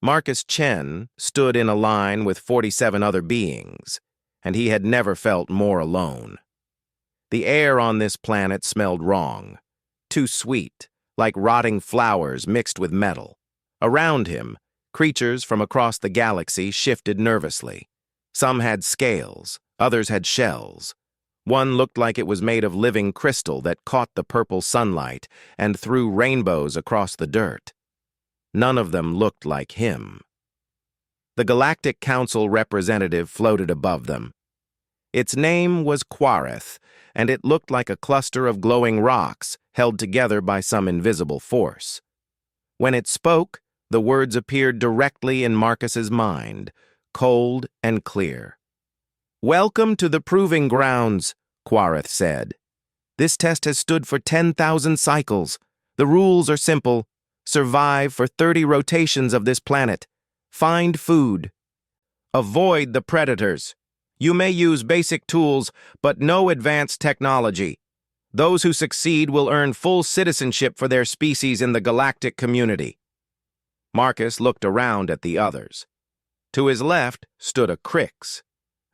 Marcus Chen stood in a line with 47 other beings, and he had never felt more alone. The air on this planet smelled wrong, too sweet, like rotting flowers mixed with metal. Around him, creatures from across the galaxy shifted nervously. Some had scales, others had shells. One looked like it was made of living crystal that caught the purple sunlight and threw rainbows across the dirt. None of them looked like him. The Galactic Council representative floated above them. Its name was Quareth, and it looked like a cluster of glowing rocks held together by some invisible force. When it spoke, the words appeared directly in Marcus's mind, cold and clear. "Welcome to the Proving Grounds," Quareth said. "This test has stood for 10,000 cycles. The rules are simple. Survive for 30 rotations of this planet. Find food. Avoid the predators. You may use basic tools, but no advanced technology. Those who succeed will earn full citizenship for their species in the galactic community." Marcus looked around at the others. To his left stood a Crix,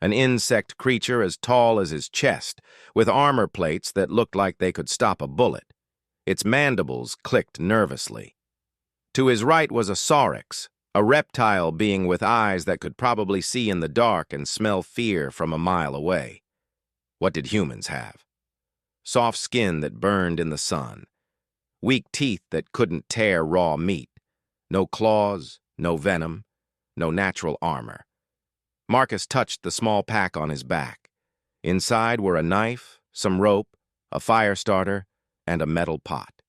an insect creature as tall as his chest, with armor plates that looked like they could stop a bullet. Its mandibles clicked nervously. To his right was a Saurox, a reptile being with eyes that could probably see in the dark and smell fear from a mile away. What did humans have? Soft skin that burned in the sun. Weak teeth that couldn't tear raw meat. No claws, no venom, no natural armor. Marcus touched the small pack on his back. Inside were a knife, some rope, a fire starter, and a metal pot.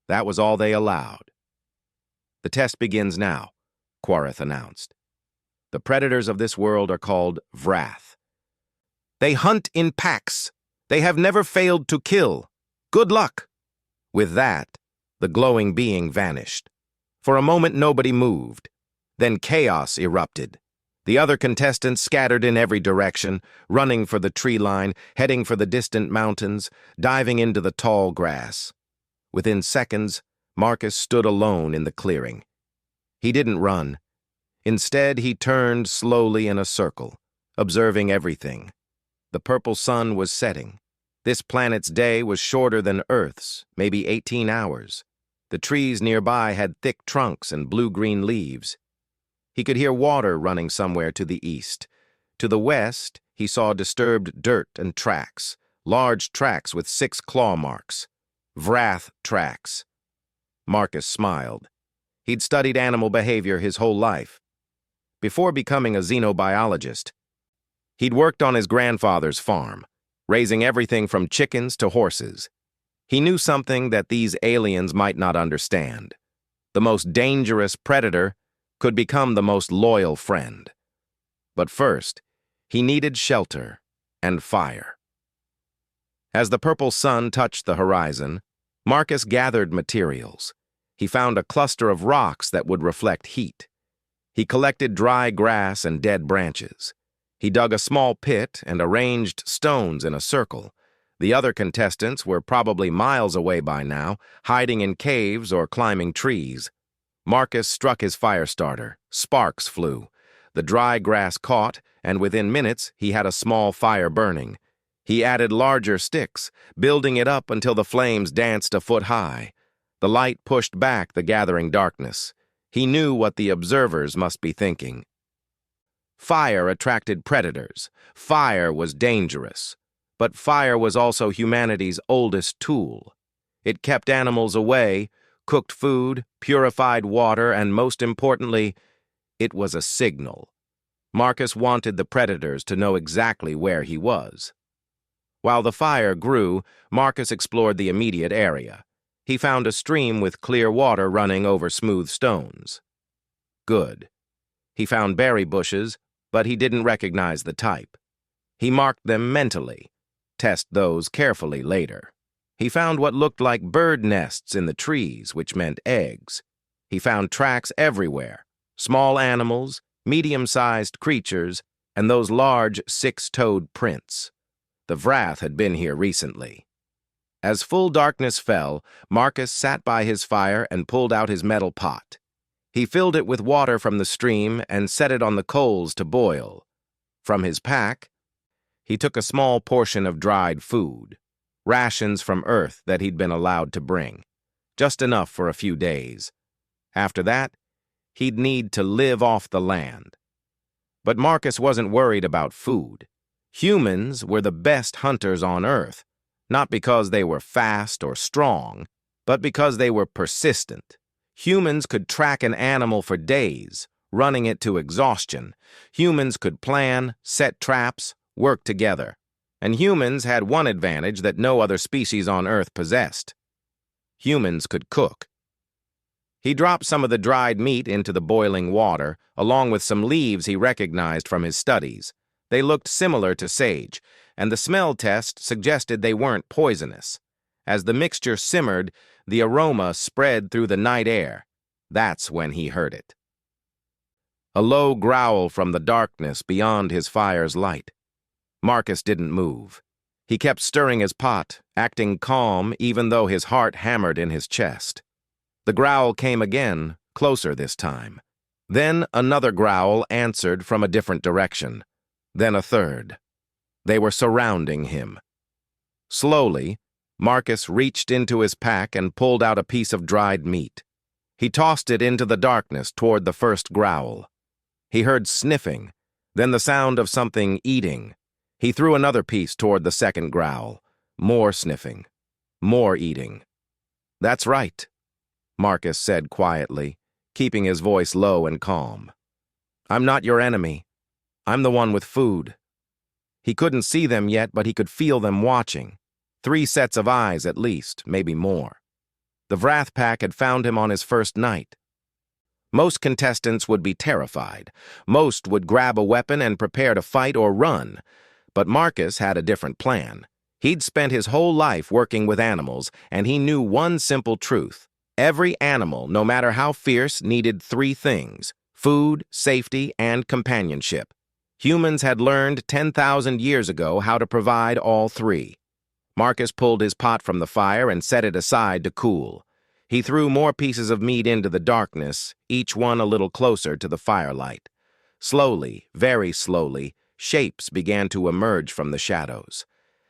That was all they allowed. "The test begins now," Quareth announced. "The predators of this world are called Vrath. They hunt in packs. They have never failed to kill. Good luck." With that, the glowing being vanished. For a moment, nobody moved. Then chaos erupted. The other contestants scattered in every direction, running for the tree line, heading for the distant mountains, diving into the tall grass. Within seconds, Marcus stood alone in the clearing. He didn't run. Instead, he turned slowly in a circle, observing everything. The purple sun was setting. This planet's day was shorter than Earth's, maybe 18 hours. The trees nearby had thick trunks and blue-green leaves. He could hear water running somewhere to the east. To the west, he saw disturbed dirt and tracks, large tracks with 6 claw marks. Vrath tracks. Marcus smiled. He'd studied animal behavior his whole life. Before becoming a xenobiologist, he'd worked on his grandfather's farm, raising everything from chickens to horses. He knew something that these aliens might not understand. The most dangerous predator could become the most loyal friend. But first, he needed shelter and fire. As the purple sun touched the horizon, Marcus gathered materials. He found a cluster of rocks that would reflect heat. He collected dry grass and dead branches. He dug a small pit and arranged stones in a circle. The other contestants were probably miles away by now, hiding in caves or climbing trees. Marcus struck his fire starter. Sparks flew. The dry grass caught, and within minutes he had a small fire burning. He added larger sticks, building it up until the flames danced a foot high. The light pushed back the gathering darkness. He knew what the observers must be thinking. Fire attracted predators. Fire was dangerous. But fire was also humanity's oldest tool. It kept animals away, cooked food, purified water, and most importantly, it was a signal. Marcus wanted the predators to know exactly where he was. While the fire grew, Marcus explored the immediate area. He found a stream with clear water running over smooth stones. Good. He found berry bushes, but he didn't recognize the type. He marked them mentally. Test those carefully later. He found what looked like bird nests in the trees, which meant eggs. He found tracks everywhere, small animals, medium-sized creatures, and those large 6-toed prints. The Vrath had been here recently. As full darkness fell, Marcus sat by his fire and pulled out his metal pot. He filled it with water from the stream and set it on the coals to boil. From his pack, he took a small portion of dried food, rations from Earth that he'd been allowed to bring, just enough for a few days. After that, he'd need to live off the land. But Marcus wasn't worried about food. Humans were the best hunters on Earth, not because they were fast or strong, but because they were persistent. Humans could track an animal for days, running it to exhaustion. Humans could plan, set traps, work together. And humans had one advantage that no other species on Earth possessed. Humans could cook. He dropped some of the dried meat into the boiling water, along with some leaves he recognized from his studies. They looked similar to sage, and the smell test suggested they weren't poisonous. As the mixture simmered, the aroma spread through the night air. That's when he heard it. A low growl from the darkness beyond his fire's light. Marcus didn't move. He kept stirring his pot, acting calm even though his heart hammered in his chest. The growl came again, closer this time. Then another growl answered from a different direction. Then a third. They were surrounding him. Slowly, Marcus reached into his pack and pulled out a piece of dried meat. He tossed it into the darkness toward the first growl. He heard sniffing, then the sound of something eating. He threw another piece toward the second growl. More sniffing. More eating. "That's right," Marcus said quietly, keeping his voice low and calm. "I'm not your enemy. I'm the one with food." He couldn't see them yet, but he could feel them watching. 3 sets of eyes at least, maybe more. The Vrath pack had found him on his first night. Most contestants would be terrified. Most would grab a weapon and prepare to fight or run. But Marcus had a different plan. He'd spent his whole life working with animals, and he knew one simple truth. Every animal, no matter how fierce, needed 3 things: food, safety, and companionship. Humans had learned 10,000 years ago how to provide all 3. Marcus pulled his pot from the fire and set it aside to cool. He threw more pieces of meat into the darkness, each one a little closer to the firelight. Slowly, very slowly, shapes began to emerge from the shadows.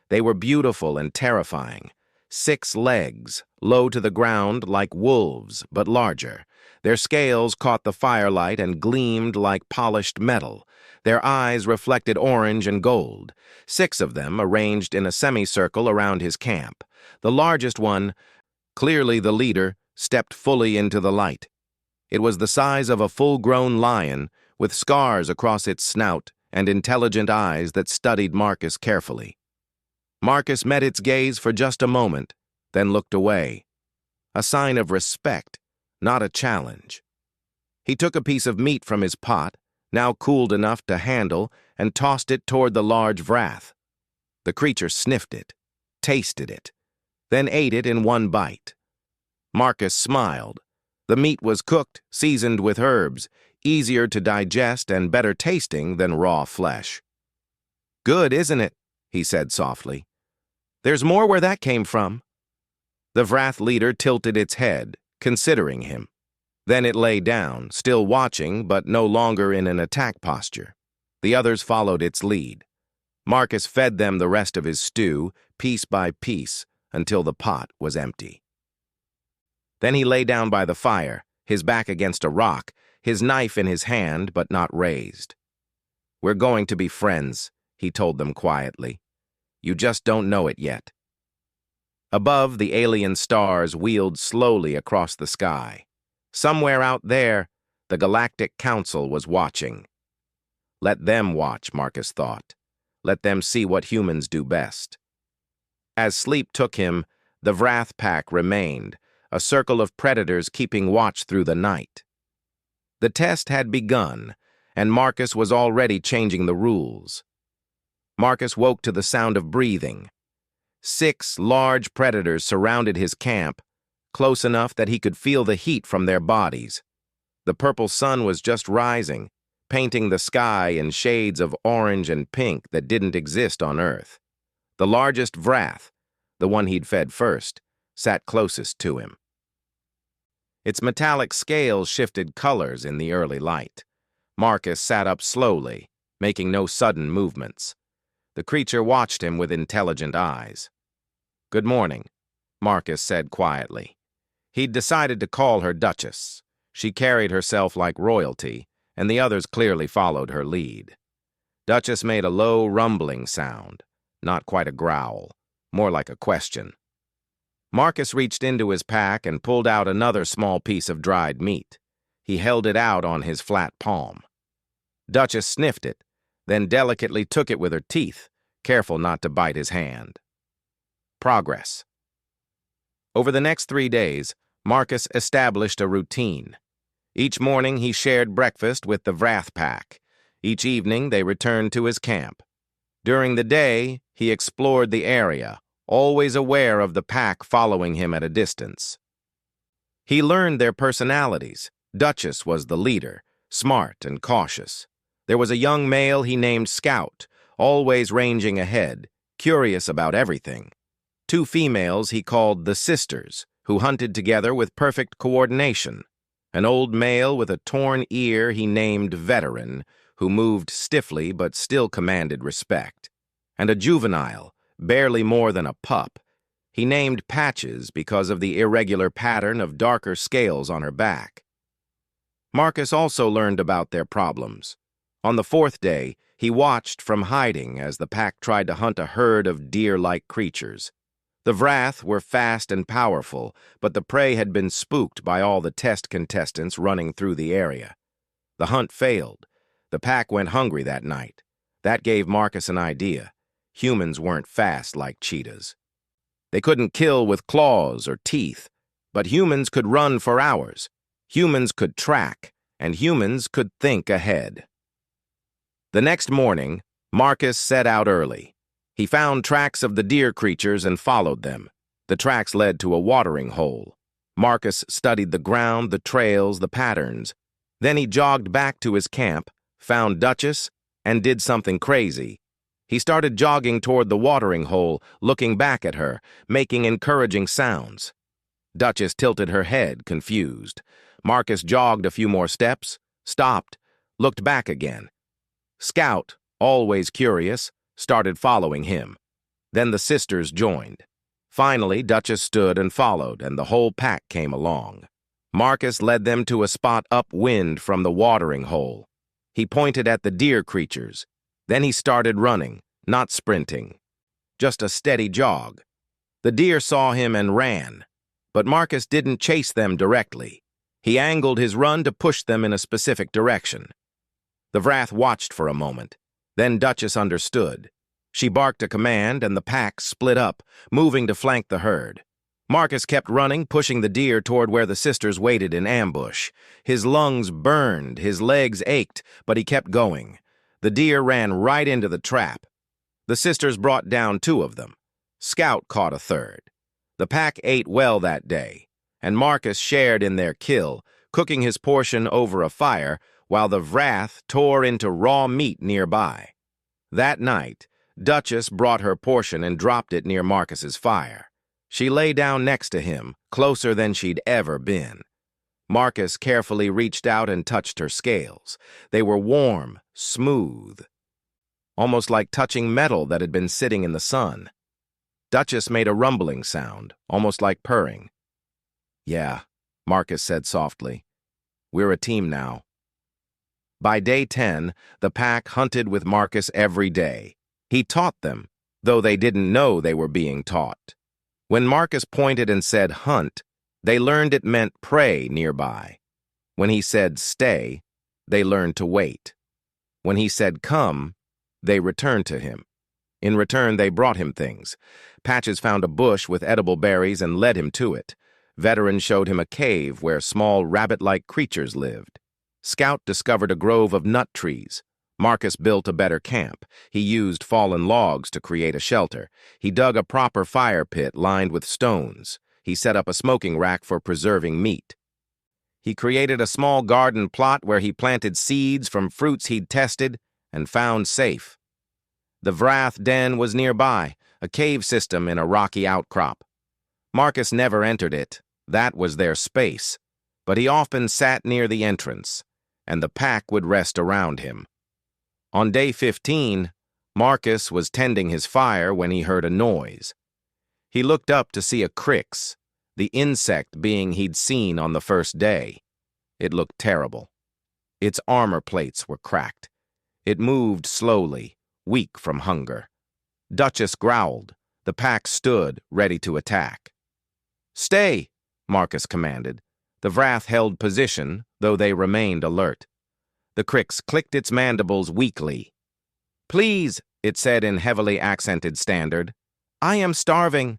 They were beautiful and terrifying. 6 legs, low to the ground like wolves, but larger. Their scales caught the firelight and gleamed like polished metal. Their eyes reflected orange and gold. 6 of them arranged in a semicircle around his camp. The largest one, clearly the leader, stepped fully into the light. It was the size of a full-grown lion, with scars across its snout and intelligent eyes that studied Marcus carefully. Marcus met its gaze for just a moment, then looked away. A sign of respect, not a challenge. He took a piece of meat from his pot, now cooled enough to handle, and tossed it toward the large Vrath. The creature sniffed it, tasted it, then ate it in one bite. Marcus smiled. The meat was cooked, seasoned with herbs, easier to digest and better tasting than raw flesh. "Good, isn't it?" he said softly. "There's more where that came from." The Vrath leader tilted its head, considering him. Then it lay down, still watching, but no longer in an attack posture. The others followed its lead. Marcus fed them the rest of his stew, piece by piece, until the pot was empty. Then he lay down by the fire, his back against a rock, his knife in his hand but not raised. "We're going to be friends," he told them quietly. "You just don't know it yet." Above, the alien stars wheeled slowly across the sky. Somewhere out there, the Galactic Council was watching. Let them watch, Marcus thought. Let them see what humans do best. As sleep took him, the Vrath pack remained, a circle of predators keeping watch through the night. The test had begun, and Marcus was already changing the rules. Marcus woke to the sound of breathing. 6 large predators surrounded his camp, close enough that he could feel the heat from their bodies. The purple sun was just rising, painting the sky in shades of orange and pink that didn't exist on Earth. The largest Vrath, the one he'd fed first, sat closest to him. Its metallic scales shifted colors in the early light. Marcus sat up slowly, making no sudden movements. The creature watched him with intelligent eyes. "Good morning," Marcus said quietly. He'd decided to call her Duchess. She carried herself like royalty, and the others clearly followed her lead. Duchess made a low, rumbling sound, not quite a growl, more like a question. Marcus reached into his pack and pulled out another small piece of dried meat. He held it out on his flat palm. Duchess sniffed it, then delicately took it with her teeth, careful not to bite his hand. Progress. Over the next 3 days, Marcus established a routine. Each morning he shared breakfast with the Wrath Pack. Each evening they returned to his camp. During the day, he explored the area, always aware of the pack following him at a distance. He learned their personalities. Duchess was the leader, smart and cautious. There was a young male he named Scout, always ranging ahead, curious about everything. 2 females he called the Sisters, who hunted together with perfect coordination. An old male with a torn ear he named Veteran, who moved stiffly but still commanded respect. And a juvenile, barely more than a pup. He named Patches because of the irregular pattern of darker scales on her back. Marcus also learned about their problems. On the 4th day, he watched from hiding as the pack tried to hunt a herd of deer-like creatures. The Wrath were fast and powerful, but the prey had been spooked by all the test contestants running through the area. The hunt failed. The pack went hungry that night. That gave Marcus an idea. Humans weren't fast like cheetahs. They couldn't kill with claws or teeth, but humans could run for hours. Humans could track, and humans could think ahead. The next morning, Marcus set out early. He found tracks of the deer creatures and followed them. The tracks led to a watering hole. Marcus studied the ground, the trails, the patterns. Then he jogged back to his camp, found Duchess, and did something crazy. He started jogging toward the watering hole, looking back at her, making encouraging sounds. Duchess tilted her head, confused. Marcus jogged a few more steps, stopped, looked back again. Scout, always curious, started following him. Then the sisters joined. Finally, Duchess stood and followed, and the whole pack came along. Marcus led them to a spot upwind from the watering hole. He pointed at the deer creatures. Then he started running, not sprinting. Just a steady jog. The deer saw him and ran, but Marcus didn't chase them directly. He angled his run to push them in a specific direction. The Wrath watched for a moment. Then Duchess understood. She barked a command, and the pack split up, moving to flank the herd. Marcus kept running, pushing the deer toward where the sisters waited in ambush. His lungs burned, his legs ached, but he kept going. The deer ran right into the trap. The sisters brought down 2 of them. Scout caught a 3rd. The pack ate well that day, and Marcus shared in their kill, cooking his portion over a fire, while the Wrath tore into raw meat nearby. That night, Duchess brought her portion and dropped it near Marcus's fire. She lay down next to him, closer than she'd ever been. Marcus carefully reached out and touched her scales. They were warm, smooth, almost like touching metal that had been sitting in the sun. Duchess made a rumbling sound, almost like purring. "Yeah," Marcus said softly. "We're a team now." By day 10, the pack hunted with Marcus every day. He taught them, though they didn't know they were being taught. When Marcus pointed and said hunt, they learned it meant prey nearby. When he said stay, they learned to wait. When he said come, they returned to him. In return, they brought him things. Patches found a bush with edible berries and led him to it. Veteran showed him a cave where small rabbit-like creatures lived. Scout discovered a grove of nut trees. Marcus built a better camp. He used fallen logs to create a shelter. He dug a proper fire pit lined with stones. He set up a smoking rack for preserving meat. He created a small garden plot where he planted seeds from fruits he'd tested and found safe. The Wrath den was nearby, a cave system in a rocky outcrop. Marcus never entered it. That was their space. but he often sat near the entrance, and the pack would rest around him. On day 15, Marcus was tending his fire when he heard a noise. He looked up to see a Crix, the insect being he'd seen on the first day. It looked terrible. Its armor plates were cracked. It moved slowly, weak from hunger. Duchess growled. The pack stood, ready to attack. "Stay," Marcus commanded. The Wrath held position, though they remained alert. The Crix clicked its mandibles weakly. "Please," it said in heavily accented standard. "I am starving.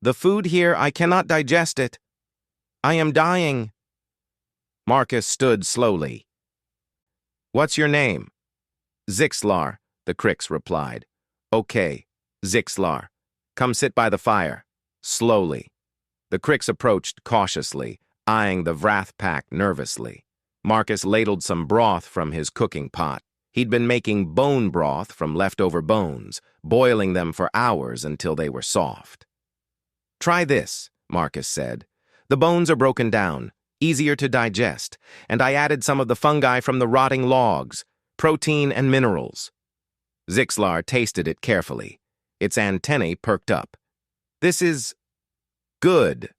The food here, I cannot digest it. I am dying." Marcus stood slowly. "What's your name?" "Zixlar," the Crix replied. "Okay, Zixlar. Come sit by the fire." Slowly. The Crix approached cautiously, eyeing the Wrath pack nervously. Marcus ladled some broth from his cooking pot. He'd been making bone broth from leftover bones, boiling them for hours until they were soft. "Try this," Marcus said. "The bones are broken down, easier to digest, and I added some of the fungi from the rotting logs, protein and minerals." Zixlar tasted it carefully. Its antennae perked up. "This is good.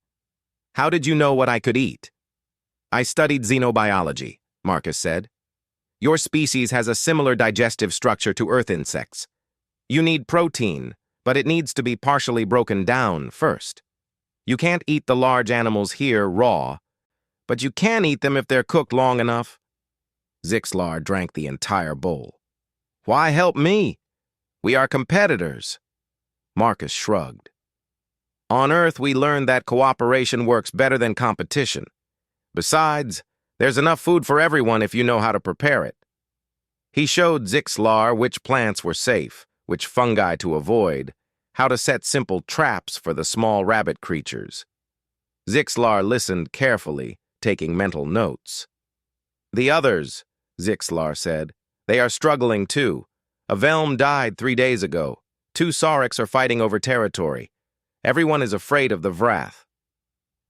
How did you know what I could eat?" "I studied xenobiology," Marcus said. "Your species has a similar digestive structure to Earth insects. You need protein, but it needs to be partially broken down first. You can't eat the large animals here raw, but you can eat them if they're cooked long enough." Zixlar drank the entire bowl. "Why help me? We are competitors." Marcus shrugged. "On Earth, we learned that cooperation works better than competition. Besides, there's enough food for everyone if you know how to prepare it." He showed Zixlar which plants were safe, which fungi to avoid, how to set simple traps for the small rabbit creatures. Zixlar listened carefully, taking mental notes. "The others," Zixlar said, "they are struggling too. A Velm died 3 days ago. 2 Saurics are fighting over territory. Everyone is afraid of the Wrath."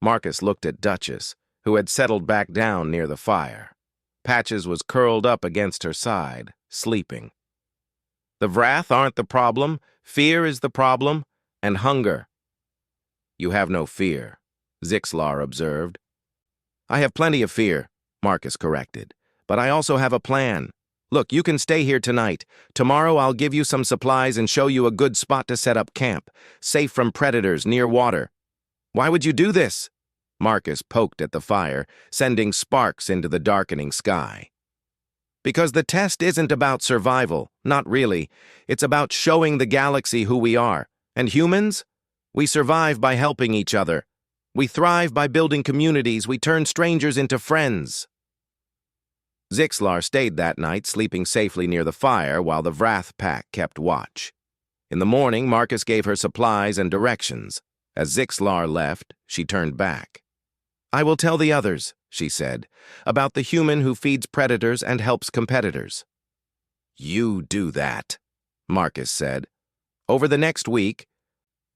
Marcus looked at Duchess, who had settled back down near the fire. Patches was curled up against her side, sleeping. "The Wrath aren't the problem. Fear is the problem, and hunger." "You have no fear," Zixlar observed. "I have plenty of fear," Marcus corrected. "But I also have a plan. Look, you can stay here tonight. Tomorrow I'll give you some supplies and show you a good spot to set up camp, safe from predators, near water." "Why would you do this?" Marcus poked at the fire, sending sparks into the darkening sky. "Because the test isn't about survival, not really. It's about showing the galaxy who we are. And humans? We survive by helping each other. We thrive by building communities. We turn strangers into friends." Zixlar stayed that night, sleeping safely near the fire while the Wrath pack kept watch. In the morning, Marcus gave her supplies and directions. As Zixlar left, she turned back. "I will tell the others," she said, "about the human who feeds predators and helps competitors." "You do that," Marcus said. Over the next week,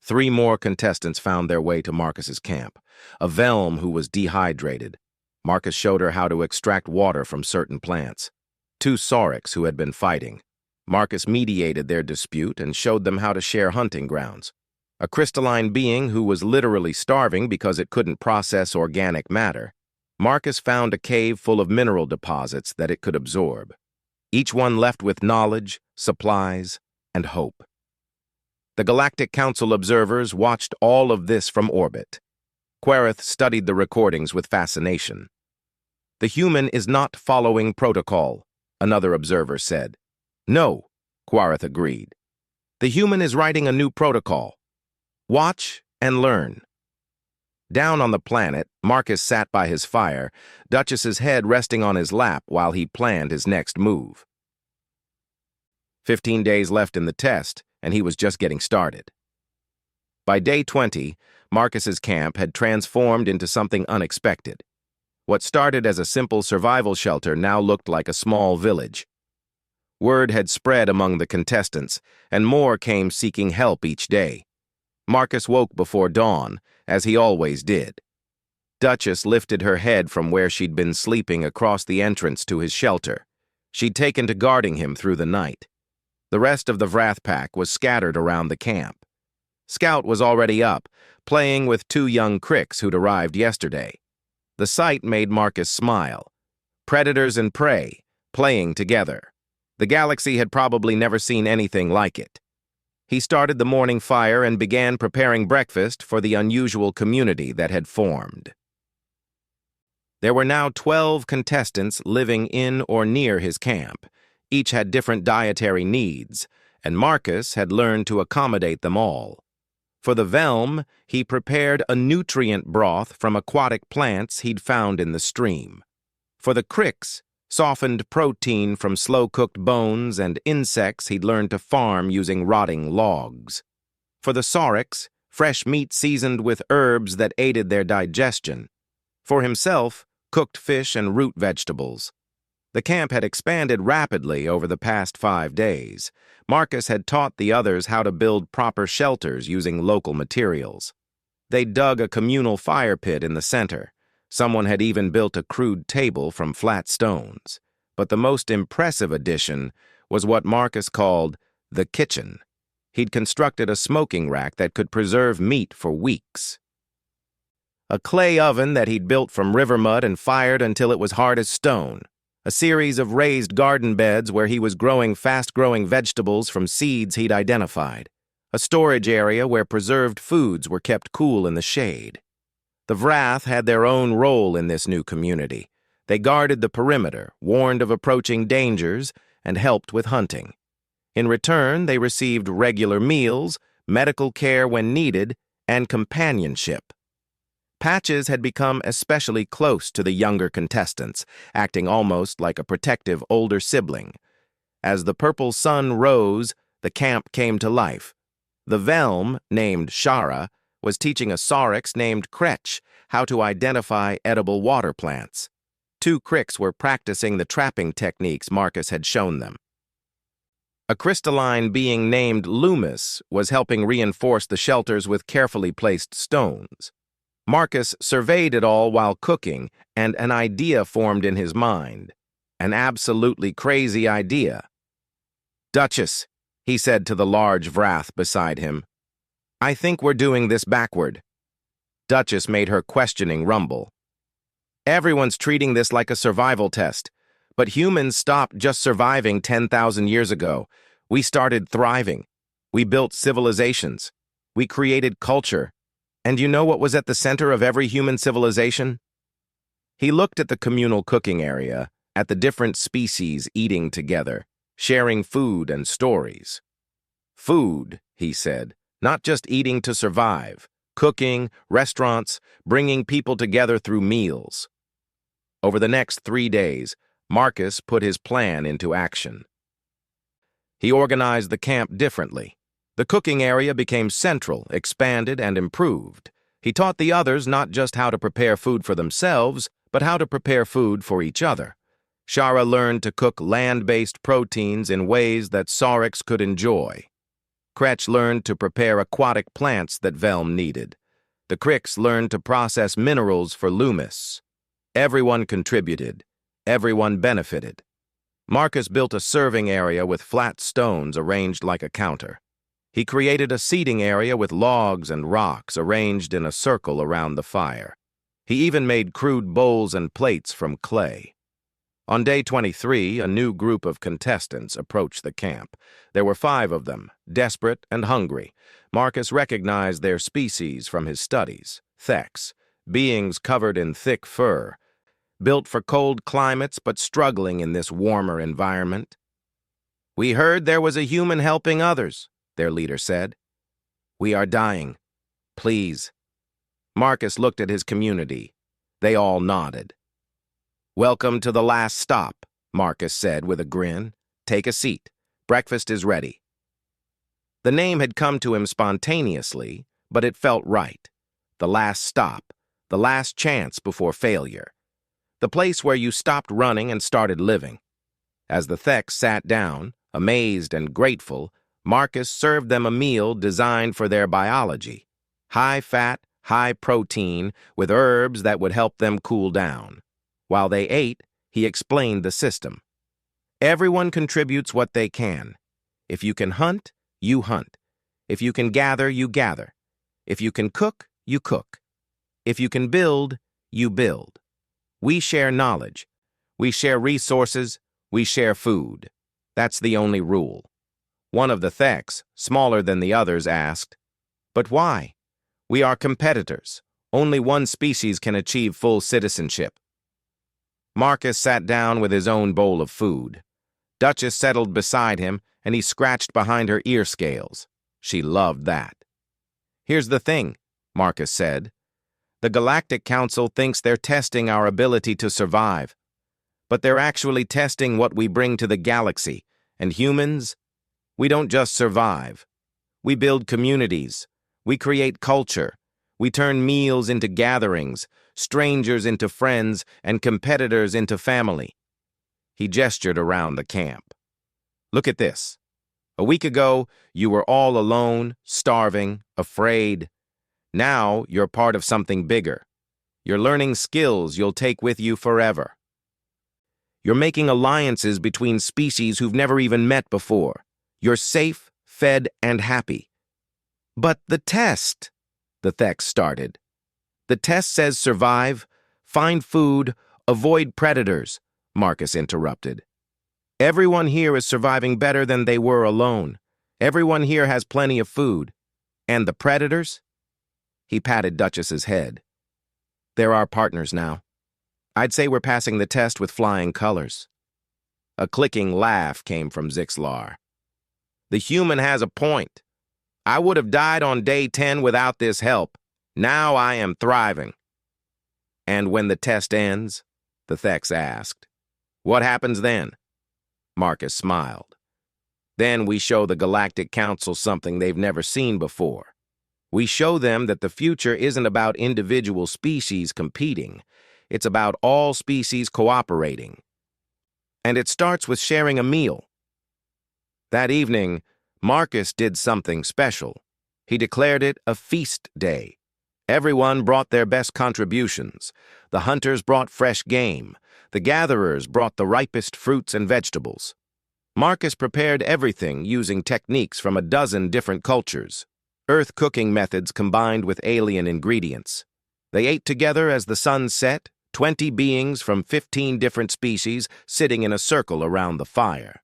3 more contestants found their way to Marcus's camp. A Velm who was dehydrated. Marcus showed her how to extract water from certain plants. 2 Saurics who had been fighting. Marcus mediated their dispute and showed them how to share hunting grounds. A crystalline being who was literally starving because it couldn't process organic matter. Marcus found a cave full of mineral deposits that it could absorb. Each one left with knowledge, supplies, and hope. The Galactic Council observers watched all of this from orbit. Quereth studied the recordings with fascination. "The human is not following protocol," another observer said. "No," Quereth agreed. "The human is writing a new protocol. Watch and learn." Down on the planet, Marcus sat by his fire, Duchess's head resting on his lap while he planned his next move. 15 days left in the test, and he was just getting started. By day 20, Marcus's camp had transformed into something unexpected. What started as a simple survival shelter now looked like a small village. Word had spread among the contestants, and more came seeking help each day. Marcus woke before dawn, as he always did. Duchess lifted her head from where she'd been sleeping across the entrance to his shelter. She'd taken to guarding him through the night. The rest of the Vrath pack was scattered around the camp. Scout was already up, playing with two young cricks who'd arrived yesterday. The sight made Marcus smile. Predators and prey, playing together. The galaxy had probably never seen anything like it. He started the morning fire and began preparing breakfast for the unusual community that had formed. There were now 12 contestants living in or near his camp. Each had different dietary needs, and Marcus had learned to accommodate them all. For the Velm, he prepared a nutrient broth from aquatic plants he'd found in the stream. For the Cricks, softened protein from slow-cooked bones and insects he'd learned to farm using rotting logs. For the Saurics, fresh meat seasoned with herbs that aided their digestion. For himself, cooked fish and root vegetables. The camp had expanded rapidly over the past 5 days. Marcus had taught the others how to build proper shelters using local materials. They dug a communal fire pit in the center. Someone had even built a crude table from flat stones. But the most impressive addition was what Marcus called the kitchen. He'd constructed a smoking rack that could preserve meat for weeks. A clay oven that he'd built from river mud and fired until it was hard as stone. A series of raised garden beds where he was growing fast-growing vegetables from seeds he'd identified. A storage area where preserved foods were kept cool in the shade. The Vrath had their own role in this new community. They guarded the perimeter, warned of approaching dangers, and helped with hunting. In return, they received regular meals, medical care when needed, and companionship. Patches had become especially close to the younger contestants, acting almost like a protective older sibling. As the purple sun rose, the camp came to life. The Velm, named Shara, was teaching a Saurix named Kretch how to identify edible water plants. 2 Cricks were practicing the trapping techniques Marcus had shown them. A crystalline being named Loomis was helping reinforce the shelters with carefully placed stones. Marcus surveyed it all while cooking, and an idea formed in his mind. An absolutely crazy idea. "Duchess," he said to the large Vrath beside him, "I think we're doing this backward." Duchess made her questioning rumble. "Everyone's treating this like a survival test, but humans stopped just surviving 10,000 years ago. We started thriving. We built civilizations. We created culture. And you know what was at the center of every human civilization?" He looked at the communal cooking area, at the different species eating together, sharing food and stories. "Food," he said, "not just eating to survive. Cooking, restaurants, bringing people together through meals." Over the next 3 days, Marcus put his plan into action. He organized the camp differently. The cooking area became central, expanded, and improved. He taught the others not just how to prepare food for themselves, but how to prepare food for each other. Shara learned to cook land-based proteins in ways that Saurix could enjoy. Kretch learned to prepare aquatic plants that Velm needed. The Cricks learned to process minerals for Loomis. Everyone contributed. Everyone benefited. Marcus built a serving area with flat stones arranged like a counter. He created a seating area with logs and rocks arranged in a circle around the fire. He even made crude bowls and plates from clay. On day 23, a new group of contestants approached the camp. There were 5 of them, desperate and hungry. Marcus recognized their species from his studies, Theks, beings covered in thick fur, built for cold climates but struggling in this warmer environment. "We heard there was a human helping others," their leader said. "We are dying. Please." Marcus looked at his community. They all nodded. "Welcome to the last stop," Marcus said with a grin. "Take a seat. Breakfast is ready." The name had come to him spontaneously, but it felt right. The last stop, the last chance before failure. The place where you stopped running and started living. As the Theks sat down, amazed and grateful, Marcus served them a meal designed for their biology. High-fat, high protein, with herbs that would help them cool down. While they ate, he explained the system. Everyone contributes what they can. If you can hunt, you hunt. If you can gather, you gather. If you can cook, you cook. If you can build, you build. We share knowledge. We share resources. We share food. That's the only rule. One of the Theks, smaller than the others, asked, "But why? We are competitors. Only one species can achieve full citizenship." Marcus sat down with his own bowl of food. Duchess settled beside him, and he scratched behind her ear scales. She loved that. "Here's the thing," Marcus said. "The Galactic Council thinks they're testing our ability to survive. But they're actually testing what we bring to the galaxy, and humans, we don't just survive. We build communities. We create culture. We turn meals into gatherings, strangers into friends, and competitors into family." He gestured around the camp. "Look at this. A week ago, you were all alone, starving, afraid. Now, you're part of something bigger. You're learning skills you'll take with you forever. You're making alliances between species who've never even met before. You're safe, fed, and happy." "But the test," the Thek started. "The test says survive, find food, avoid predators," Marcus interrupted. "Everyone here is surviving better than they were alone. Everyone here has plenty of food. And the predators?" He patted Duchess's head. "They're our partners now. I'd say we're passing the test with flying colors." A clicking laugh came from Zixlar. "The human has a point. I would have died on day 10 without this help. Now I am thriving." "And when the test ends?" the Theks asked. "What happens then?" Marcus smiled. "Then we show the Galactic Council something they've never seen before. We show them that the future isn't about individual species competing. It's about all species cooperating. And it starts with sharing a meal." That evening, Marcus did something special. He declared it a feast day. Everyone brought their best contributions. The hunters brought fresh game. The gatherers brought the ripest fruits and vegetables. Marcus prepared everything using techniques from a dozen different cultures. Earth cooking methods combined with alien ingredients. They ate together as the sun set, 20 beings from 15 different species sitting in a circle around the fire.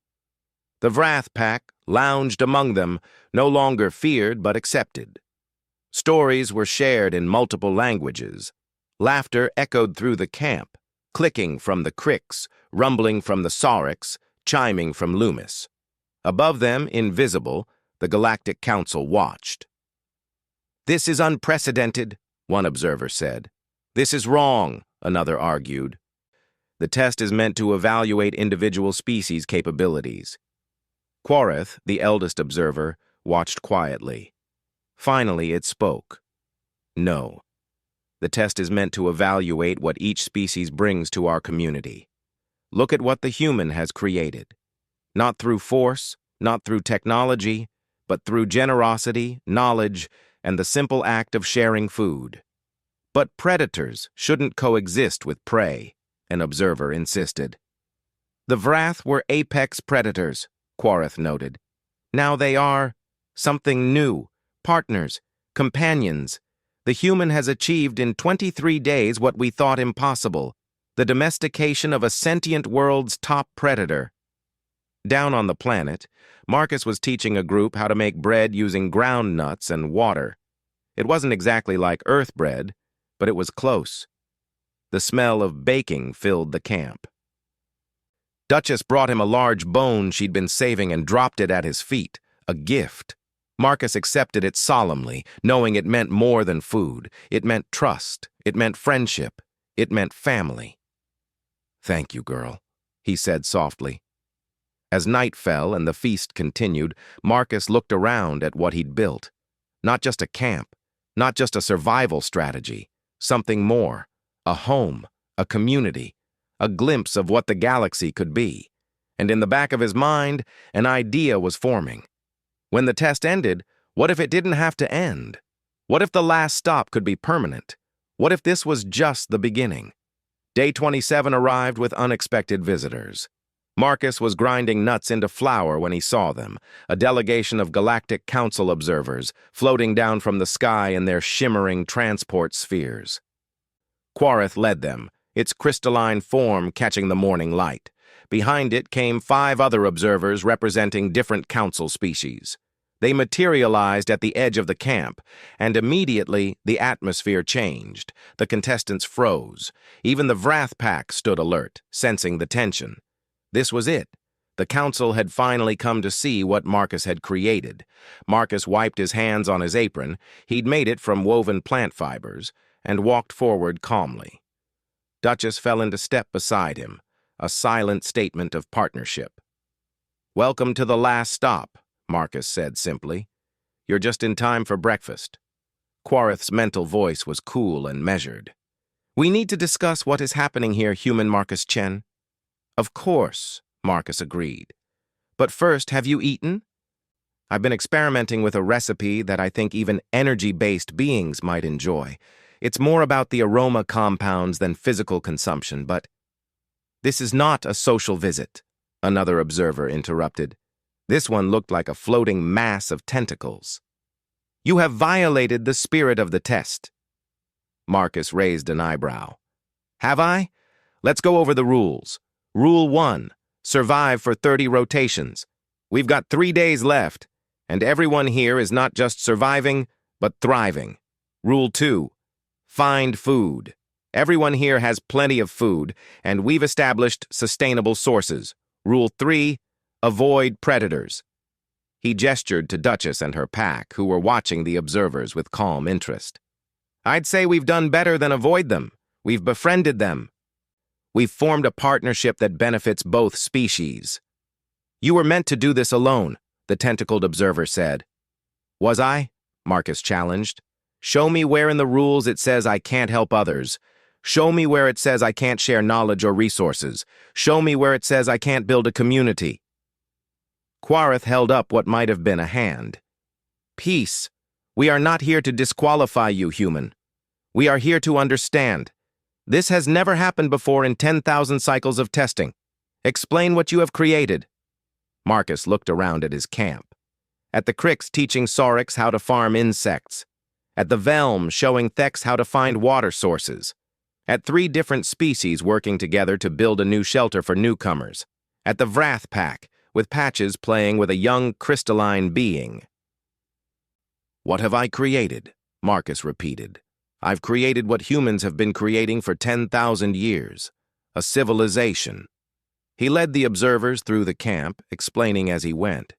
The Wrath Pack lounged among them, no longer feared but accepted. Stories were shared in multiple languages. Laughter echoed through the camp, clicking from the Cricks, rumbling from the Saurics, chiming from Loomis. Above them, invisible, the Galactic Council watched. "This is unprecedented," one observer said. "This is wrong," another argued. "The test is meant to evaluate individual species' capabilities." Quarith, the eldest observer, watched quietly. Finally, it spoke. "No. The test is meant to evaluate what each species brings to our community. Look at what the human has created. Not through force, not through technology, but through generosity, knowledge, and the simple act of sharing food." "But predators shouldn't coexist with prey," an observer insisted. "The Wrath were apex predators," Quarith noted. "Now they are something new, partners, companions. The human has achieved in 23 days what we thought impossible, the domestication of a sentient world's top predator." Down on the planet, Marcus was teaching a group how to make bread using ground nuts and water. It wasn't exactly like Earth bread, but it was close. The smell of baking filled the camp. Duchess brought him a large bone she'd been saving and dropped it at his feet, a gift. Marcus accepted it solemnly, knowing it meant more than food. It meant trust. It meant friendship. It meant family. "Thank you, girl," he said softly. As night fell and the feast continued, Marcus looked around at what he'd built. Not just a camp, not just a survival strategy, something more, a home, a community, a glimpse of what the galaxy could be. And in the back of his mind, an idea was forming. When the test ended, what if it didn't have to end? What if the last stop could be permanent? What if this was just the beginning? Day 27 arrived with unexpected visitors. Marcus was grinding nuts into flour when he saw them, a delegation of Galactic Council observers floating down from the sky in their shimmering transport spheres. Quarith led them, its crystalline form catching the morning light. Behind it came 5 other observers representing different council species. They materialized at the edge of the camp, and immediately the atmosphere changed. The contestants froze. Even the Vrath Pack stood alert, sensing the tension. This was it. The council had finally come to see what Marcus had created. Marcus wiped his hands on his apron. He'd made it from woven plant fibers, and walked forward calmly. Duchess fell into step beside him, a silent statement of partnership. "Welcome to the last stop," Marcus said simply. "You're just in time for breakfast." Quarith's mental voice was cool and measured. "We need to discuss what is happening here, human Marcus Chen." "Of course," Marcus agreed. "But first, have you eaten?" "I've been experimenting with a recipe that I think even energy-based beings might enjoy. It's more about the aroma compounds than physical consumption, but—" "This is not a social visit," another observer interrupted. This one looked like a floating mass of tentacles. "You have violated the spirit of the test." Marcus raised an eyebrow. "Have I? Let's go over the rules. Rule 1, survive for 30 rotations. We've got 3 days left, and everyone here is not just surviving, but thriving. Rule 2, find food. Everyone here has plenty of food, and we've established sustainable sources. Rule 3, avoid predators." He gestured to Duchess and her pack, who were watching the observers with calm interest. "I'd say we've done better than avoid them. We've befriended them. We've formed a partnership that benefits both species." "You were meant to do this alone," the tentacled observer said. "Was I?" Marcus challenged. "Show me where in the rules it says I can't help others. Show me where it says I can't share knowledge or resources. Show me where it says I can't build a community." Quarith held up what might have been a hand. "Peace. We are not here to disqualify you, human. We are here to understand. This has never happened before in 10,000 cycles of testing. Explain what you have created." Marcus looked around at his camp. At the Crix teaching Saurics how to farm insects. At the Velm showing Thex how to find water sources. At 3 different species working together to build a new shelter for newcomers. At the Vrath Pack, with Patches playing with a young crystalline being. "What have I created?" Marcus repeated. "I've created what humans have been creating for 10,000 years. A civilization." He led the observers through the camp, explaining as he went.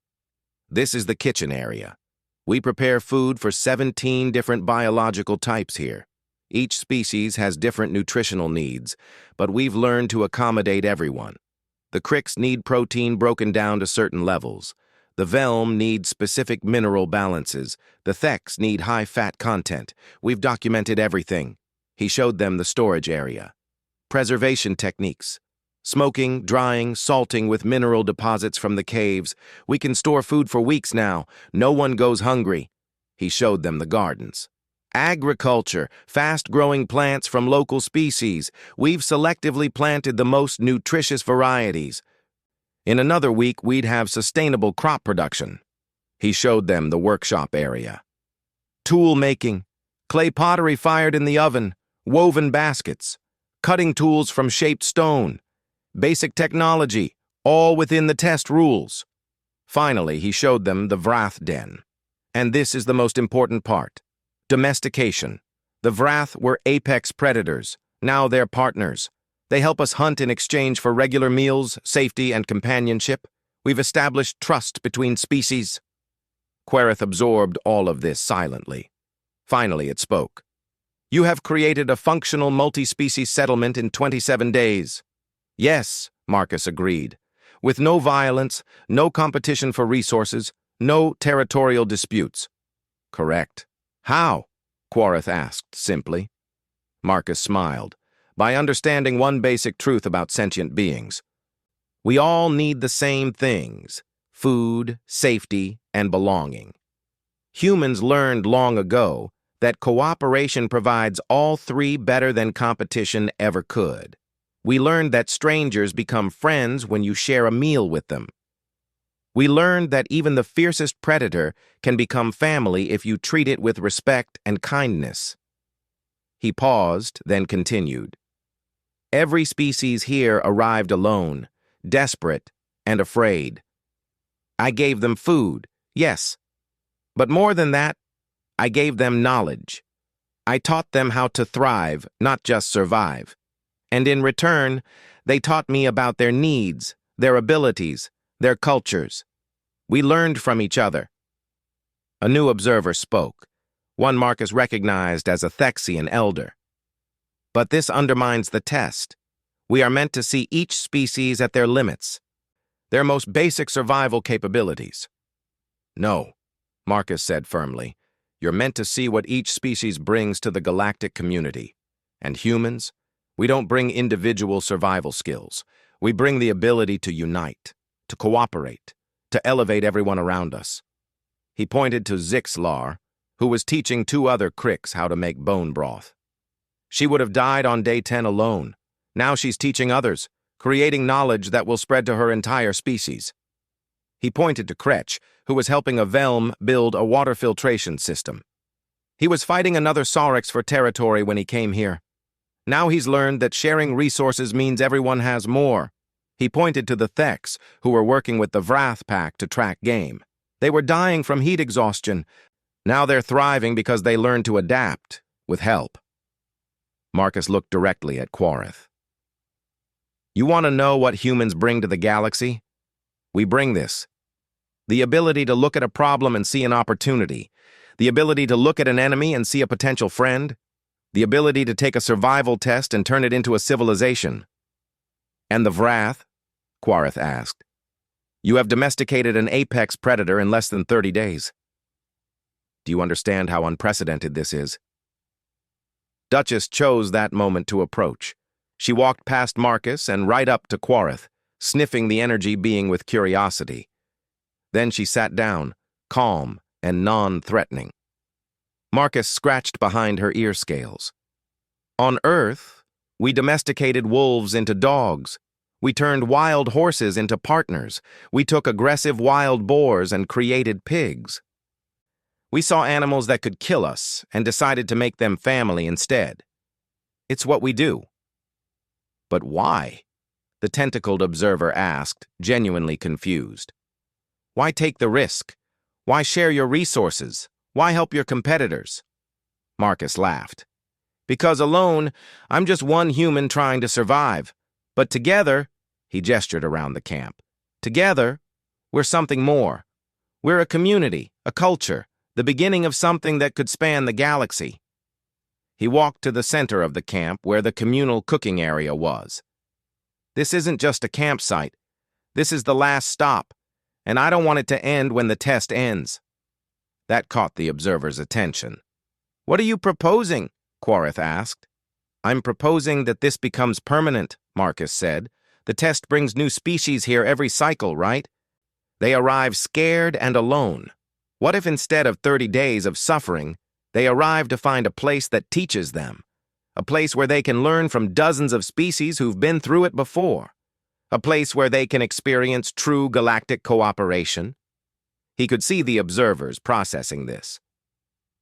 "This is the kitchen area. We prepare food for 17 different biological types here. Each species has different nutritional needs, but we've learned to accommodate everyone. The Crix need protein broken down to certain levels. The Velm need specific mineral balances. The Thex need high-fat content. We've documented everything." He showed them the storage area. "Preservation techniques. Smoking, drying, salting with mineral deposits from the caves. We can store food for weeks now. No one goes hungry." He showed them the gardens. "Agriculture, fast-growing plants from local species. We've selectively planted the most nutritious varieties. In another week, we'd have sustainable crop production." He showed them the workshop area. "Tool making, clay pottery fired in the oven, woven baskets, cutting tools from shaped stone, basic technology, all within the test rules." Finally, he showed them the Vrath Den. And this is the most important part. Domestication. The Vrath were apex predators. Now they're partners. They help us hunt in exchange for regular meals, safety, and companionship. We've established trust between species. Quarith absorbed all of this silently. Finally, it spoke. "You have created a functional multi-species settlement in 27 days. "Yes," Marcus agreed. "With no violence, no competition for resources, no territorial disputes." "Correct." "How?" Quarith asked simply. Marcus smiled. "By understanding one basic truth about sentient beings. We all need the same things: food, safety, and belonging. Humans learned long ago that cooperation provides all three better than competition ever could. We learned that strangers become friends when you share a meal with them. We learned that even the fiercest predator can become family if you treat it with respect and kindness. He paused, then continued. Every species here arrived alone, desperate and afraid. I gave them food, yes, but more than that, I gave them knowledge. I taught them how to thrive, not just survive. And in return, they taught me about their needs, their abilities, their cultures. We learned from each other. A new observer spoke, one Marcus recognized as a Thexian elder. But this undermines the test. We are meant to see each species at their limits, their most basic survival capabilities. No, Marcus said firmly. You're meant to see what each species brings to the galactic community. And humans, we don't bring individual survival skills. We bring the ability to unite, to cooperate, to elevate everyone around us. He pointed to Zixlar, who was teaching two other Cricks how to make bone broth. She would have died on day 10 alone. Now she's teaching others, creating knowledge that will spread to her entire species. He pointed to Kretch, who was helping a Velm build a water filtration system. He was fighting another Saurix for territory when he came here. Now he's learned that sharing resources means everyone has more. He pointed to the Thex, who were working with the Vrath Pack to track game. They were dying from heat exhaustion. Now they're thriving because they learned to adapt, with help. Marcus looked directly at Quarith. You want to know what humans bring to the galaxy? We bring this. The ability to look at a problem and see an opportunity. The ability to look at an enemy and see a potential friend. The ability to take a survival test and turn it into a civilization. And the Vrath? Quarith asked. You have domesticated an apex predator in less than 30 days. Do you understand how unprecedented this is? Duchess chose that moment to approach. She walked past Marcus and right up to Quarith, sniffing the energy being with curiosity. Then she sat down, calm and non-threatening. Marcus scratched behind her ear scales. On Earth, we domesticated wolves into dogs. We turned wild horses into partners. We took aggressive wild boars and created pigs. We saw animals that could kill us and decided to make them family instead. It's what we do. But why? The tentacled observer asked, genuinely confused. Why take the risk? Why share your resources? Why help your competitors? Marcus laughed. Because alone, I'm just one human trying to survive. But together, he gestured around the camp, together, we're something more. We're a community, a culture, the beginning of something that could span the galaxy. He walked to the center of the camp where the communal cooking area was. This isn't just a campsite. This is the last stop, and I don't want it to end when the test ends. That caught the observer's attention. What are you proposing? Quarith asked. I'm proposing that this becomes permanent, Marcus said. The test brings new species here every cycle, right? They arrive scared and alone. What if instead of 30 days of suffering, they arrive to find a place that teaches them? A place where they can learn from dozens of species who've been through it before. A place where they can experience true galactic cooperation. He could see the observers processing this.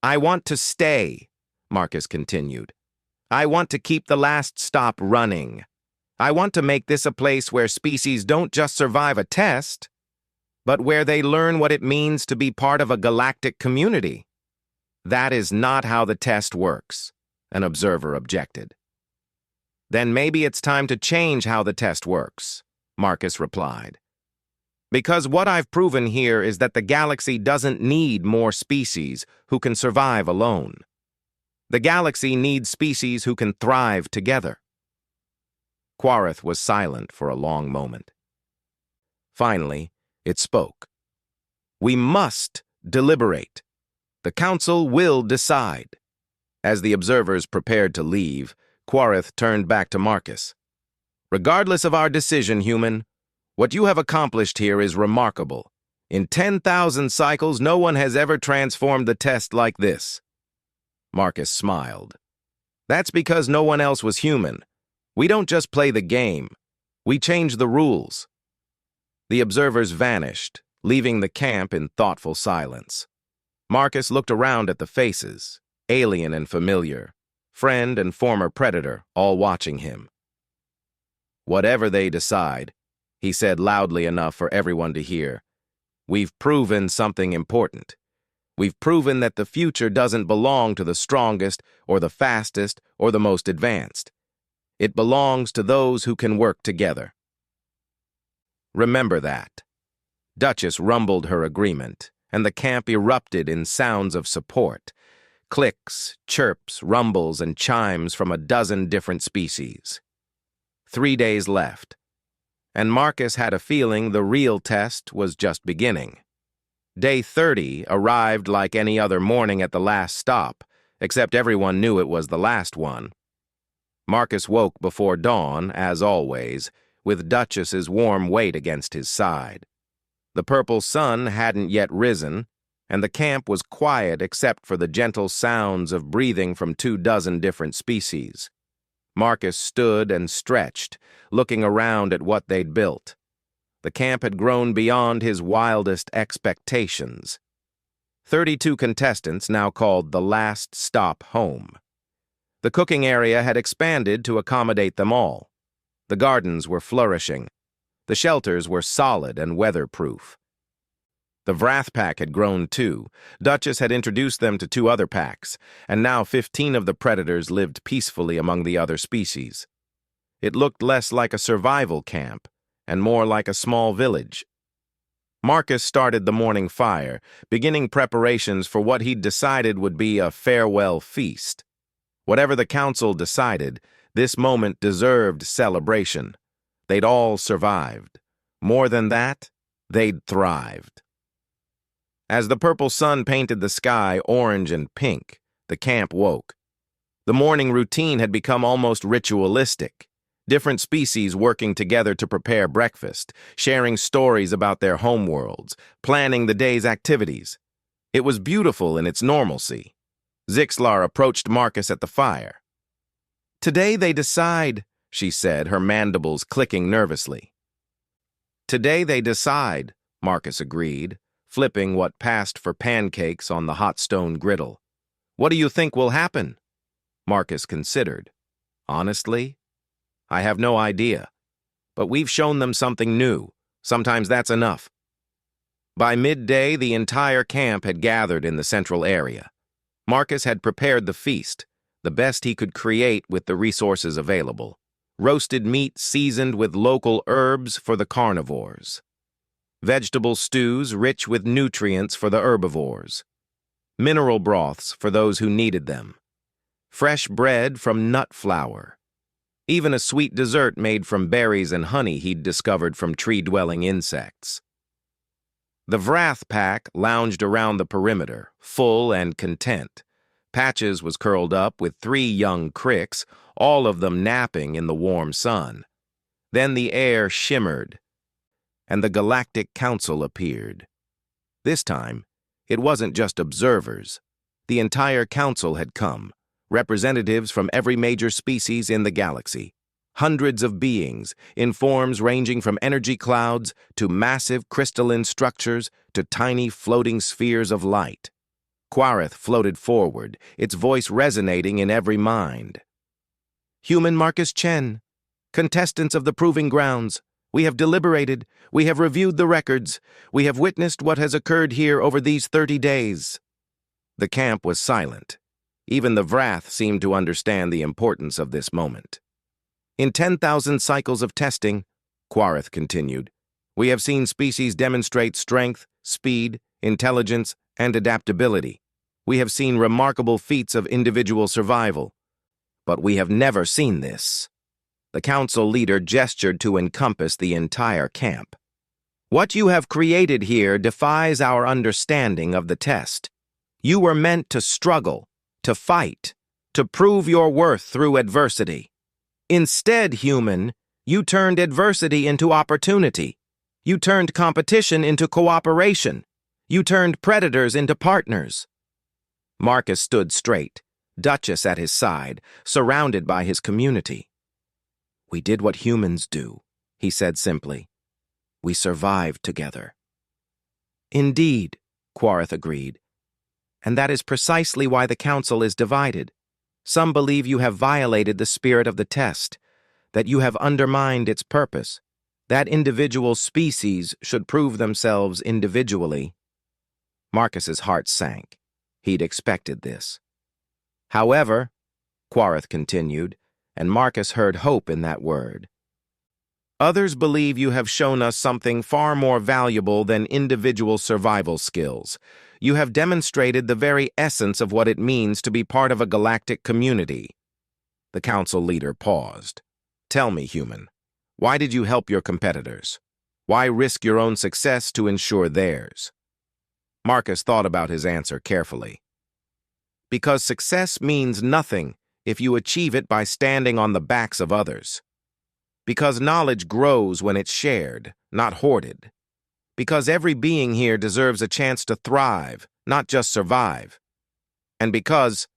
I want to stay, Marcus continued. I want to keep the last stop running. I want to make this a place where species don't just survive a test, but where they learn what it means to be part of a galactic community. That is not how the test works, an observer objected. Then maybe it's time to change how the test works, Marcus replied. Because what I've proven here is that the galaxy doesn't need more species who can survive alone. The galaxy needs species who can thrive together. Quarith was silent for a long moment. Finally, it spoke. We must deliberate. The council will decide. As the observers prepared to leave, Quarith turned back to Marcus. Regardless of our decision, human, what you have accomplished here is remarkable. In 10,000 cycles, no one has ever transformed the test like this. Marcus smiled. That's because no one else was human. We don't just play the game. We change the rules. The observers vanished, leaving the camp in thoughtful silence. Marcus looked around at the faces, alien and familiar, friend and former predator, all watching him. Whatever they decide, he said loudly enough for everyone to hear, we've proven something important. We've proven that the future doesn't belong to the strongest or the fastest or the most advanced. It belongs to those who can work together. Remember that. Duchess rumbled her agreement, and the camp erupted in sounds of support. Clicks, chirps, rumbles, and chimes from a dozen different species. 3 days left, and Marcus had a feeling the real test was just beginning. Day 30 arrived like any other morning at the last stop, except everyone knew it was the last one. Marcus woke before dawn, as always, with Duchess's warm weight against his side. The purple sun hadn't yet risen, and the camp was quiet except for the gentle sounds of breathing from 24 different species. Marcus stood and stretched, looking around at what they'd built. The camp had grown beyond his wildest expectations. 32 contestants now called the last stop home. The cooking area had expanded to accommodate them all. The gardens were flourishing. The shelters were solid and weatherproof. The Wrath Pack had grown too. Duchess had introduced them to 2 other packs, and now 15 of the predators lived peacefully among the other species. It looked less like a survival camp and more like a small village. Marcus started the morning fire, beginning preparations for what he'd decided would be a farewell feast. Whatever the council decided, this moment deserved celebration. They'd all survived. More than that, they'd thrived. As the purple sun painted the sky orange and pink, the camp woke. The morning routine had become almost ritualistic. Different species working together to prepare breakfast, sharing stories about their homeworlds, planning the day's activities. It was beautiful in its normalcy. Zixlar approached Marcus at the fire. "Today they decide," she said, her mandibles clicking nervously. "Today they decide," Marcus agreed, flipping what passed for pancakes on the hot stone griddle. "What do you think will happen?" Marcus considered. "Honestly, I have no idea. But we've shown them something new. Sometimes that's enough." By midday, the entire camp had gathered in the central area. Marcus had prepared the feast, the best he could create with the resources available. Roasted meat seasoned with local herbs for the carnivores. Vegetable stews rich with nutrients for the herbivores. Mineral broths for those who needed them. Fresh bread from nut flour. Even a sweet dessert made from berries and honey he'd discovered from tree-dwelling insects. The Wrath Pack lounged around the perimeter, full and content. Patches was curled up with 3 young cricks, all of them napping in the warm sun. Then the air shimmered, and the Galactic Council appeared. This time, it wasn't just observers. The entire council had come, representatives from every major species in the galaxy. Hundreds of beings, in forms ranging from energy clouds to massive crystalline structures to tiny floating spheres of light. Quarith floated forward, its voice resonating in every mind. "Human Marcus Chen, contestants of the Proving Grounds, we have deliberated, we have reviewed the records, we have witnessed what has occurred here over these 30 days. The camp was silent. Even the Wrath seemed to understand the importance of this moment. "In 10,000 cycles of testing," Quarith continued, "we have seen species demonstrate strength, speed, intelligence, and adaptability. We have seen remarkable feats of individual survival. But we have never seen this." The council leader gestured to encompass the entire camp. "What you have created here defies our understanding of the test. You were meant to struggle, to fight, to prove your worth through adversity. Instead, human, you turned adversity into opportunity. You turned competition into cooperation. You turned predators into partners." Marcus stood straight, Duchess at his side, surrounded by his community. "We did what humans do," he said simply. "We survived together." "Indeed," Quarith agreed. "And that is precisely why the Council is divided. Some believe you have violated the spirit of the test, that you have undermined its purpose, that individual species should prove themselves individually." Marcus's heart sank. He'd expected this. "However," Quarith continued, and Marcus heard hope in that word, "others believe you have shown us something far more valuable than individual survival skills. You have demonstrated the very essence of what it means to be part of a galactic community." The council leader paused. "Tell me, human, why did you help your competitors? Why risk your own success to ensure theirs?" Marcus thought about his answer carefully. "Because success means nothing if you achieve it by standing on the backs of others. Because knowledge grows when it's shared, not hoarded. Because every being here deserves a chance to thrive, not just survive. And because,"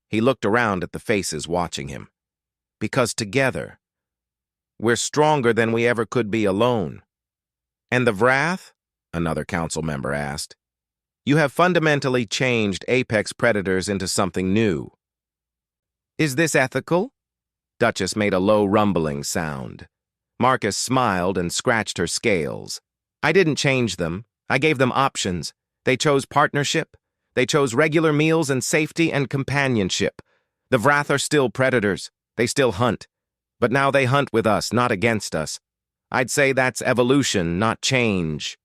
he looked around at the faces watching him, "because together, we're stronger than we ever could be alone." "And the Wrath?" another council member asked. "You have fundamentally changed apex predators into something new." "Is this ethical?" Duchess made a low rumbling sound. Marcus smiled and scratched her scales. "I didn't change them. I gave them options. They chose partnership. They chose regular meals and safety and companionship. The Wrath are still predators. They still hunt. But now they hunt with us, not against us. I'd say that's evolution, not change."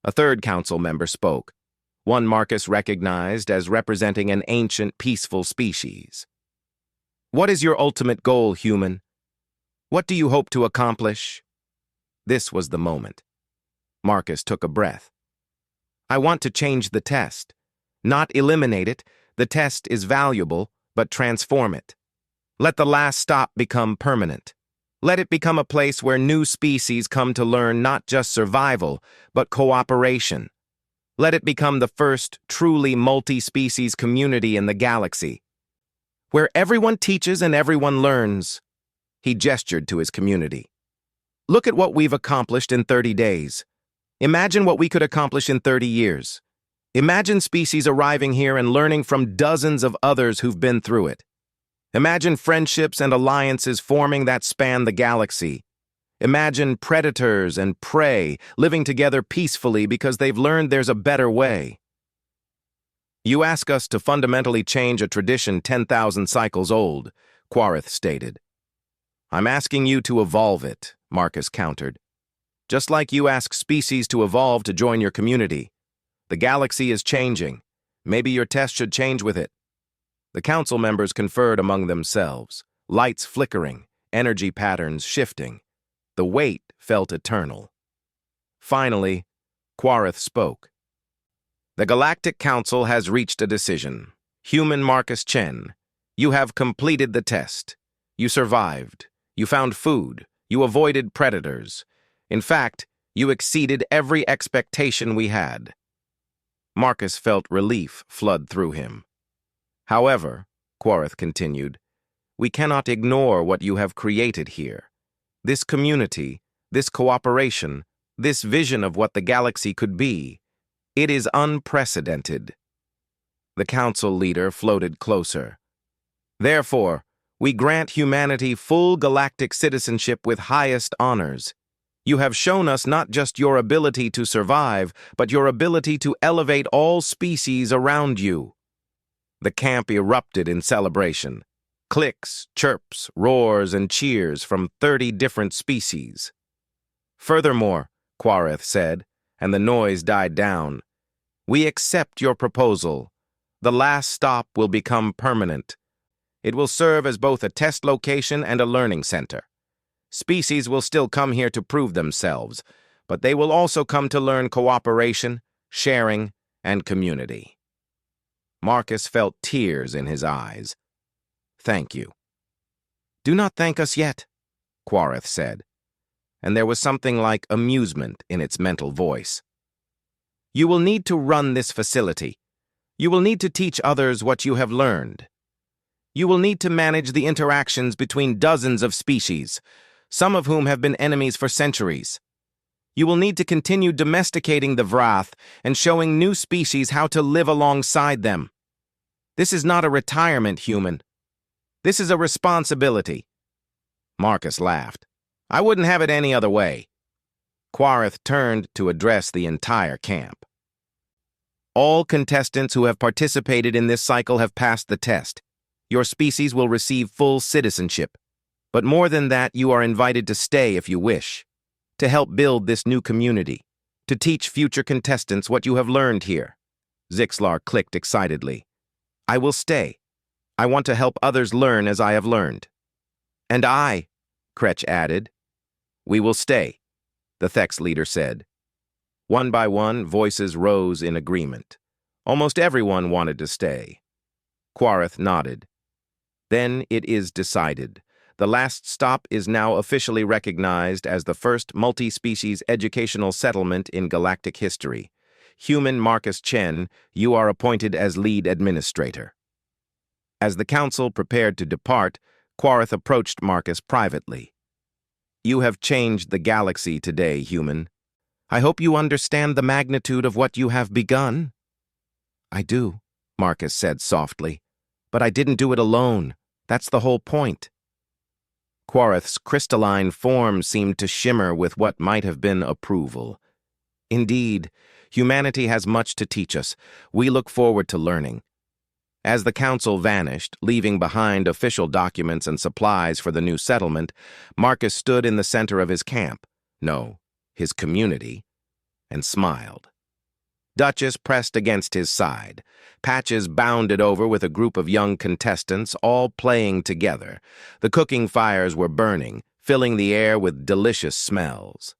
A third council member spoke, one Marcus recognized as representing an ancient, peaceful species. "What is your ultimate goal, human? What do you hope to accomplish?" This was the moment. Marcus took a breath. "I want to change the test. Not eliminate it. The test is valuable, but transform it. Let the last stop become permanent. Let it become a place where new species come to learn not just survival, but cooperation. Let it become the first truly multi-species community in the galaxy, where everyone teaches and everyone learns." He gestured to his community. "Look at what we've accomplished in 30 days. Imagine what we could accomplish in 30 years. Imagine species arriving here and learning from dozens of others who've been through it. Imagine friendships and alliances forming that span the galaxy. Imagine predators and prey living together peacefully because they've learned there's a better way." "You ask us to fundamentally change a tradition 10,000 cycles old," Quarith stated. "I'm asking you to evolve it," Marcus countered. "Just like you ask species to evolve to join your community. The galaxy is changing. Maybe your test should change with it." The council members conferred among themselves, lights flickering, energy patterns shifting. The wait felt eternal. Finally, Quarith spoke. "The Galactic Council has reached a decision. Human Marcus Chen, you have completed the test. You survived. You found food. You avoided predators. In fact, you exceeded every expectation we had." Marcus felt relief flood through him. "However," Quarith continued, "we cannot ignore what you have created here. This community, this cooperation, this vision of what the galaxy could be. It is unprecedented." The council leader floated closer. "Therefore, we grant humanity full galactic citizenship with highest honors. You have shown us not just your ability to survive, but your ability to elevate all species around you." The camp erupted in celebration. Clicks, chirps, roars, and cheers from 30 different species. "Furthermore," Quarith said, and the noise died down, "we accept your proposal. The last stop will become permanent. It will serve as both a test location and a learning center. Species will still come here to prove themselves, but they will also come to learn cooperation, sharing, and community." Marcus felt tears in his eyes. "Thank you." "Do not thank us yet," Quarith said, and there was something like amusement in its mental voice. "You will need to run this facility. You will need to teach others what you have learned. You will need to manage the interactions between dozens of species, some of whom have been enemies for centuries. You will need to continue domesticating the Vrath and showing new species how to live alongside them. This is not a retirement, human. This is a responsibility. Marcus laughed. I wouldn't have it any other way. Quarith turned to address the entire camp. All contestants who have participated in this cycle have passed the test. Your species will receive full citizenship. But more than that, you are invited to stay if you wish, to help build this new community, to teach future contestants what you have learned here. Zixlar clicked excitedly. I will stay. I want to help others learn as I have learned. And I, Kretch added. We will stay, the Thex leader said. One by one, voices rose in agreement. Almost everyone wanted to stay. Quarith nodded. Then it is decided. The last stop is now officially recognized as the first multi-species educational settlement in galactic history. Human Marcus Chen, you are appointed as lead administrator. As the council prepared to depart, Quarith approached Marcus privately. You have changed the galaxy today, human. I hope you understand the magnitude of what you have begun. I do, Marcus said softly. But I didn't do it alone. That's the whole point. Quarith's crystalline form seemed to shimmer with what might have been approval. Indeed, humanity has much to teach us. We look forward to learning. As the council vanished, leaving behind official documents and supplies for the new settlement, Marcus stood in the center of his camp, no, his community, and smiled. Duchess pressed against his side. Patches bounded over with a group of young contestants, all playing together. The cooking fires were burning, filling the air with delicious smells.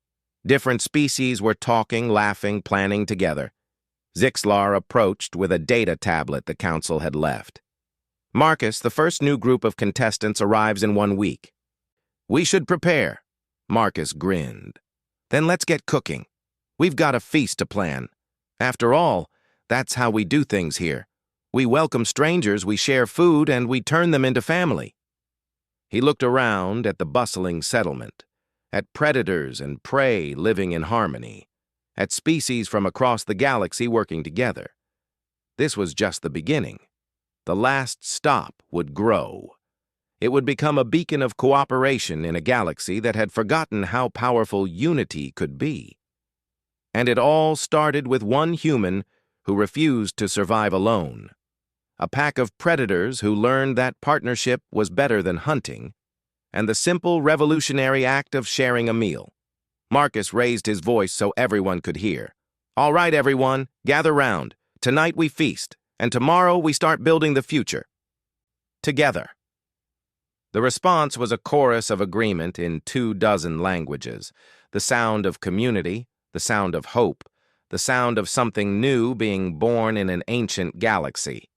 Different species were talking, laughing, planning together. Zixlar approached with a data tablet the council had left. Marcus, the first new group of contestants arrives in 1 week. We should prepare. Marcus grinned. Then let's get cooking. We've got a feast to plan. After all, that's how we do things here. We welcome strangers, we share food, and we turn them into family. He looked around at the bustling settlement, at predators and prey living in harmony, at species from across the galaxy working together. This was just the beginning. The last stop would grow. It would become a beacon of cooperation in a galaxy that had forgotten how powerful unity could be. And it all started with one human who refused to survive alone. A pack of predators who learned that partnership was better than hunting, and the simple revolutionary act of sharing a meal. Marcus raised his voice so everyone could hear. All right, everyone, gather round. Tonight we feast, and tomorrow we start building the future. Together. The response was a chorus of agreement in 24 languages, the sound of community, the sound of hope, the sound of something new being born in an ancient galaxy.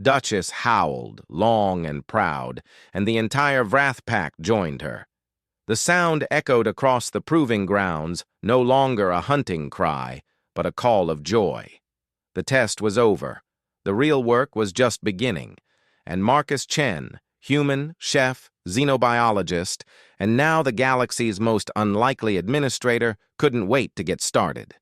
Duchess howled, long and proud, and the entire Vrath pack joined her. The sound echoed across the proving grounds, no longer a hunting cry, but a call of joy. The test was over. The real work was just beginning, and Marcus Chen, human, chef, xenobiologist, and now the galaxy's most unlikely administrator, couldn't wait to get started.